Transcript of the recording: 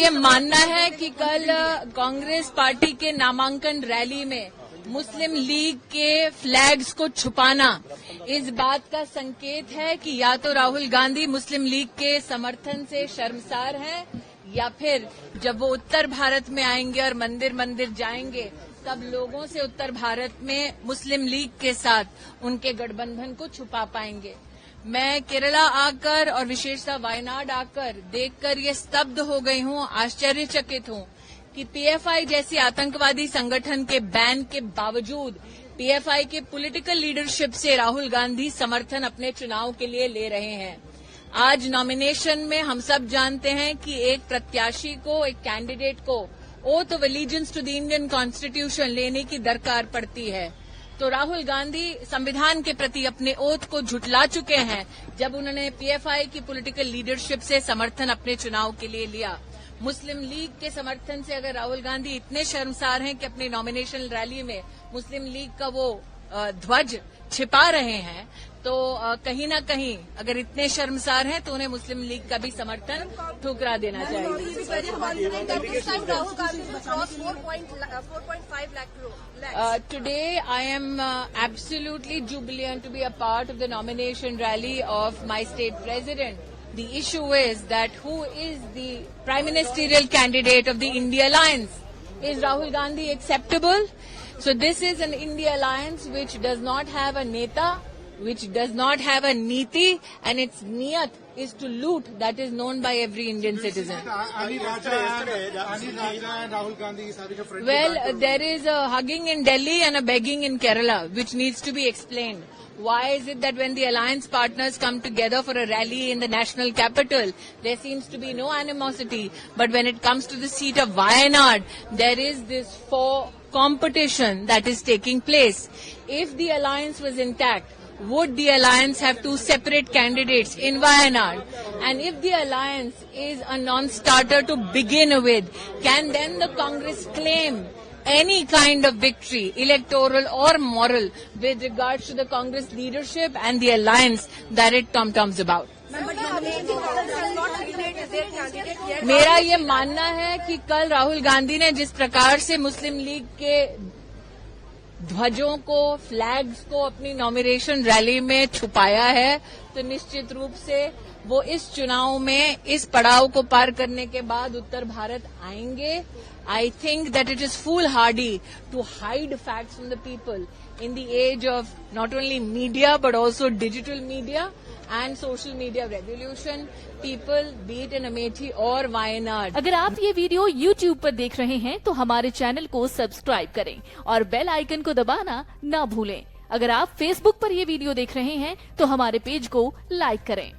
ये मानना है कि कल कांग्रेस पार्टी के नामांकन रैली में मुस्लिम लीग के फ्लैग्स को छुपाना इस बात का संकेत है कि या तो राहुल गांधी मुस्लिम लीग के समर्थन से शर्मसार हैं या फिर जब वो उत्तर भारत में आएंगे और मंदिर मंदिर जाएंगे तब लोगों से उत्तर भारत में मुस्लिम लीग के साथ उनके गठबंधन को छुपा पाएंगे। मैं केरला आकर और विशेषतः वायनाड आकर देखकर ये स्तब्ध हो गई हूं, आश्चर्यचकित हूं कि पीएफआई जैसी आतंकवादी संगठन के बैन के बावजूद पीएफआई के पॉलिटिकल लीडरशिप से राहुल गांधी समर्थन अपने चुनाव के लिए ले रहे हैं। आज नॉमिनेशन में हम सब जानते हैं कि एक प्रत्याशी को, एक कैंडिडेट को oath of allegiance to the Indian constitution लेने की दरकार पड़ती है। तो राहुल गांधी संविधान के प्रति अपने ओथ को झुठला चुके हैं जब उन्होंने पीएफआई की पॉलिटिकल लीडरशिप से समर्थन अपने चुनाव के लिए लिया। मुस्लिम लीग के समर्थन से अगर राहुल गांधी इतने शर्मसार हैं कि अपनी नॉमिनेशन रैली में मुस्लिम लीग का वो ध्वज छिपा रहे हैं, तो कहीं न कहीं अगर इतने शर्मसार हैं तो उन्हें मुस्लिम लीग का भी समर्थन ठुकरा देना चाहिए। Today I am absolutely jubilant to be a part of the nomination rally of my state president. The issue is that who is the prime ministerial candidate of the India Alliance? Is Rahul Gandhi acceptable? So this is an India Alliance which does not have a neta, which does not have a niti, and its niyat is to loot. That is known by every Indian citizen. Well, there is a hugging in Delhi and a begging in Kerala, which needs to be explained. Why is it that when the alliance partners come together for a rally in the national capital, there seems to be no animosity, but when it comes to the seat of Wayanad, there is this competition that is taking place. If the alliance was intact, would the alliance have two separate candidates in Wayanad? And if the alliance is a non-starter to begin with, can then the Congress claim any kind of victory, electoral or moral, with regards to the Congress leadership and the alliance that it tom-toms about? मेरा ये मानना है कि कल राहुल गांधी ने जिस प्रकार से मुस्लिम लीग के ध्वजों को, फ्लैग्स को अपनी नॉमिनेशन रैली में छुपाया है, तो निश्चित रूप से वो इस चुनाव में इस पड़ाव को पार करने के बाद उत्तर भारत आएंगे। I think that it is foolhardy to hide facts from the people in the age of not only media but also digital media and social media revolution. People, be it in Amethi or Wayanad. अगर आप ये video YouTube पर देख रहे हैं तो हमारे channel को सब्सक्राइब करें और बेल आइकन को दबाना ना भूलें। अगर आप Facebook पर ये वीडियो देख रहे हैं तो हमारे पेज को लाइक करें।